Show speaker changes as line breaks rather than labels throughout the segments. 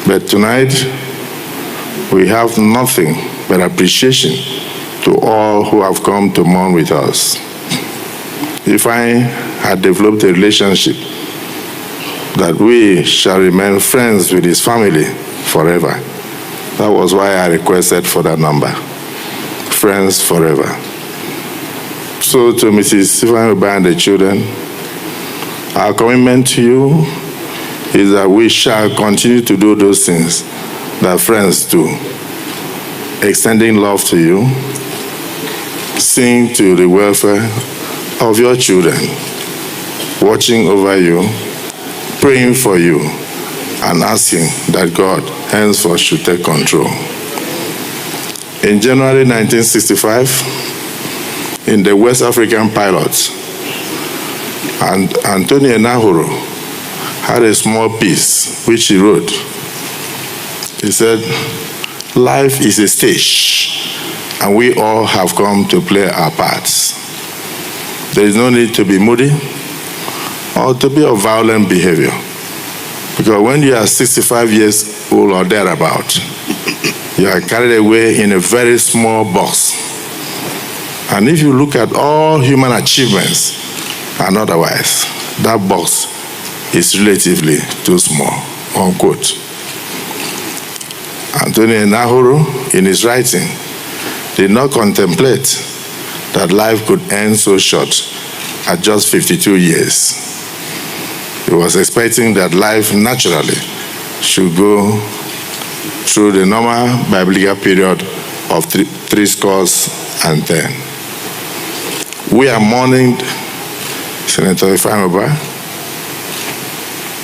But tonight, we have nothing but appreciation to all who have come to mourn with us. Ifeanyi had developed a relationship that we shall remain friends with his family forever. That was why I requested for that number. Friends forever. So to Mrs. Ifeanyi Ubah and the children, our commitment to you is that we shall continue to do those things that friends do. Extending love to you, seeing to the welfare of your children, watching over you, praying for you, and asking that God henceforth should take control. In January 1965, in the West African pilot, and Antonio Nahuru had a small piece which he wrote. He said, "Life is a stage, and we all have come to play our parts. There is no need to be moody or to be of violent behavior, because when you are 65 years old or thereabout, you are carried away in a very small box. And if you look at all human achievements and otherwise, that box is relatively too small," unquote. Antonio Nahuru, in his writing, did not contemplate that life could end so short at just 52 years. He was expecting that life naturally should go through the normal biblical period of 70. We are mourning Senator Ifeanyi Ubah.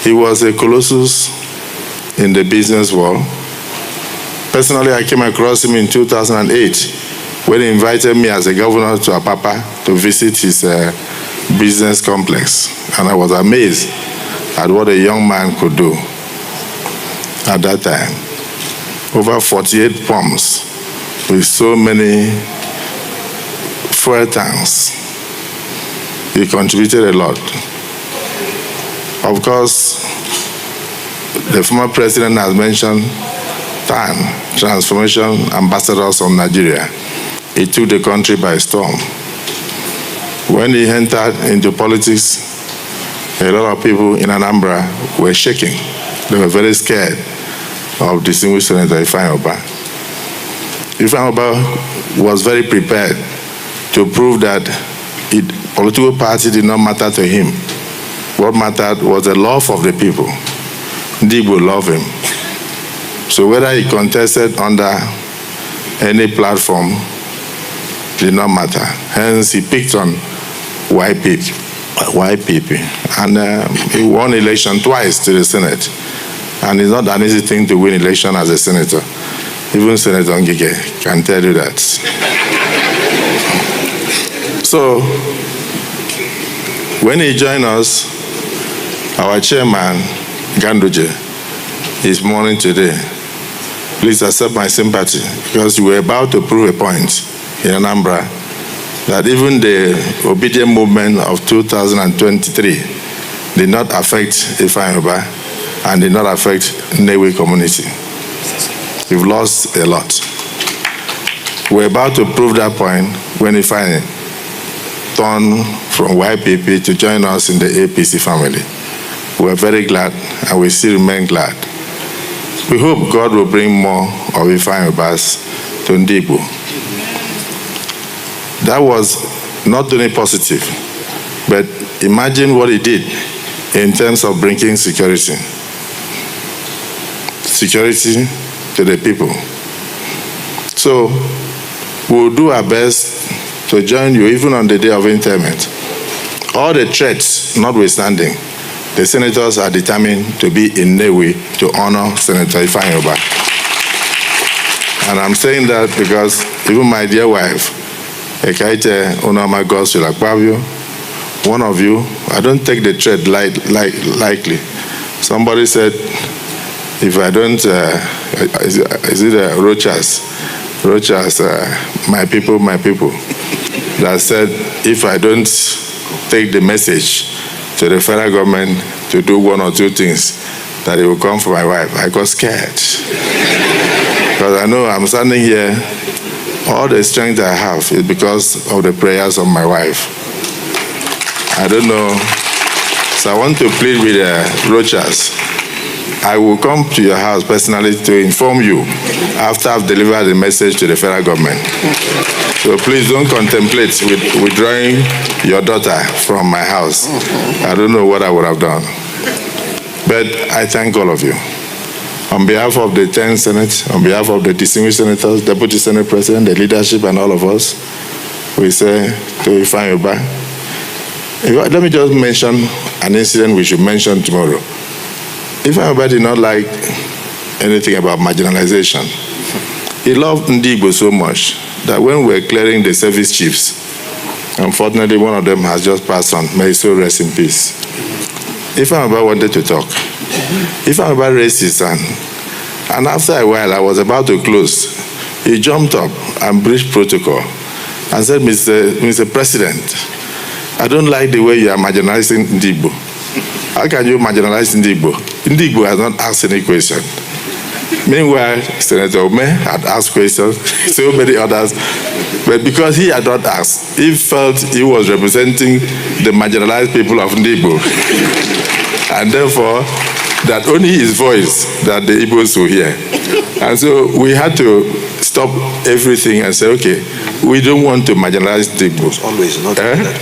He was a colossus in the business world. Personally, I came across him in 2008 when he invited me as a governor to Apapa to visit his business complex. And I was amazed at what a young man could do at that time. Over 48 pumps with so many fuel tanks. He contributed a lot. Of course, the former president has mentioned TAN, Transformation Ambassadors from Nigeria. He took the country by storm. When he entered into politics, a lot of people in Anambra were shaking. They were very scared of distinguished Senator Ifeanyi Ubah. Ifeanyi Ubah was very prepared to prove that political party did not matter to him. What mattered was the love of the people. Ndị Igbo love him. So whether he contested under any platform did not matter. Hence, he picked on YPP. And he won election twice to the Senate. And it's not an easy thing to win election as a senator. Even Senator Ngige can tell you that. So, when he joined us, our chairman, Ganduje, is mourning today. Please accept my sympathy, because we were about to prove a point in Anambra that even the obedient movement of 2023 did not affect Ifeanyi Ubah and did not affect Nnewi community. We've lost a lot. We're about to prove that point when Ifeanyi turned from YPP to join us in the APC family. We're very glad, and we still remain glad. We hope God will bring more of Ifeanyi Ubahs to Ndị Igbo. That was not only positive, but imagine what he did in terms of bringing security. Security to the people. So we'll do our best to join you even on the day of interment. All the threats notwithstanding, the senators are determined to be in Nnewi to honor Senator Ifeanyi Ubah. And I'm saying that because even my dear wife, Ekaite Onoma Gospel Akpabio, one of you, I don't take the threat lightly. Somebody said, if I don't, is it Rochas, my people, that said, if I don't take the message to the federal government to do one or two things, that he would come for my wife. I got scared. Because I know I'm standing here, all the strength I have is because of the prayers of my wife. I don't know. So I want to plead with Rochas. I will come to your house personally to inform you after I've delivered the message to the federal government. So please don't contemplate withdrawing your daughter from my house. I don't know what I would have done. But I thank all of you. On behalf of the 10 Senate, on behalf of the distinguished senators, Deputy Senate President, the leadership, and all of us, we say to Ifeanyi Ubah. Let me just mention an incident we should mention tomorrow. Ifeanyi Ubah did not like anything about marginalization. He loved Ndigbo so much that when we were clearing the service chiefs, unfortunately one of them has just passed on. May his soul rest in peace. Ifeanyi Ubah wanted to talk. Ifeanyi Ubah raised his hand, and after a while, I was about to close. He jumped up and breached protocol and said, Mr. President, I don't like the way you are marginalizing Ndigbo. How can you marginalize Ndigbo? Ndigbo has not asked any question. Meanwhile, Senator Ome had asked questions, so many others, but because he had not asked, he felt he was representing the marginalized people of Ndigbo. And therefore, that only his voice that the Igbos will hear. And so we had to stop everything and say, okay, we don't want to marginalize Ndigbo.
Always, not that.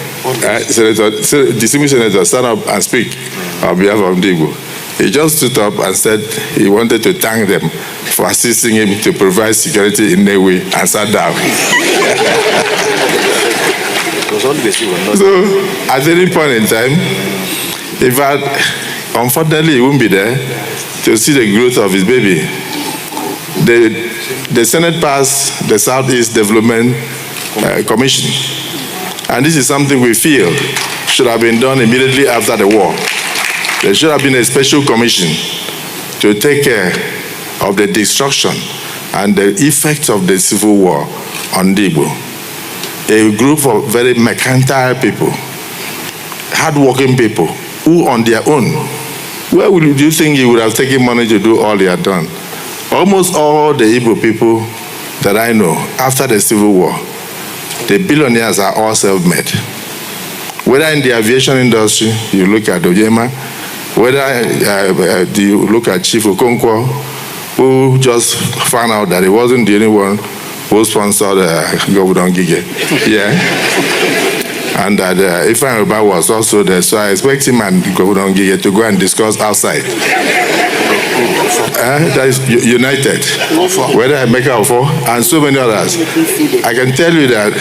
Distinguished Senator, stand up and speak on behalf of Ndigbo. He just stood up and said he wanted to thank them for assisting him to provide security in Newe and sat down. So, at any point in time, in fact, unfortunately, he won't be there to see the growth of his baby. The Senate passed the Southeast Development Commission. And this is something we feel should have been done immediately after the war. There should have been a special commission to take care of the destruction and the effects of the civil war on Ndigbo. A group of very mercantile people, hardworking people, who on their own, where do you think he would have taken money to do all he had done? Almost all the Igbo people that I know, after the Civil War, the billionaires are all self-made. Whether in the aviation industry, you look at Oyema, whether you look at Chief Okonkwo, who just found out that he wasn't the only one who sponsored Governor Ngige. Yeah. And that Ifeanyi Ubah was also there, so I expect him and Governor Ngige to go and discuss outside. That is United, whether Emeka Ofo, and so many others. I can tell you that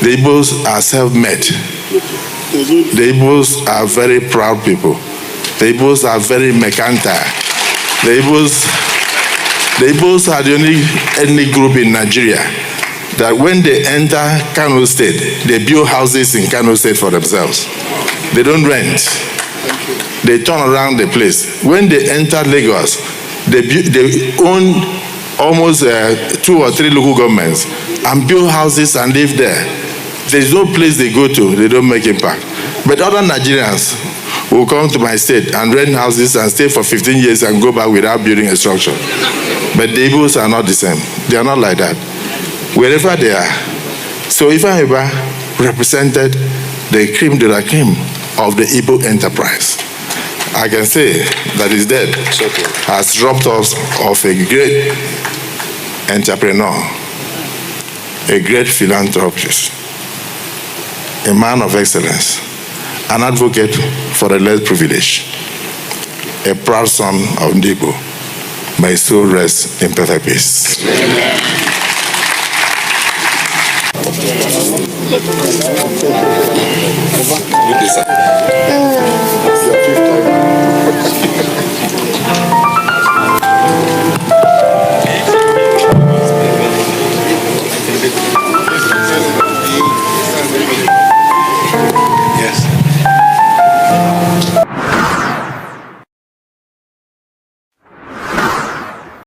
the Igbos are self-made. The Igbos are very proud people. The Igbos are very mercantile. The Igbos are the only ethnic group in Nigeria that when they enter Kanu State, they build houses in Kanu State for themselves. They don't rent. They turn around the place. When they enter Lagos, they own almost 2 or 3 local governments and build houses and live there. There's no place they go to, they don't make impact. But other Nigerians will come to my state and rent houses and stay for 15 years and go back without building a structure. But the Igbos are not the same. They are not like that. Wherever they are. So Ifeanyi Ubah represented the creme de la creme of the Igbo enterprise. I can say that his death has robbed us of a great entrepreneur, a great philanthropist, a man of excellence, an advocate for the less privileged, a proud son of Ndigbo. May his soul rest in perfect peace. Amen.
Good day, sir.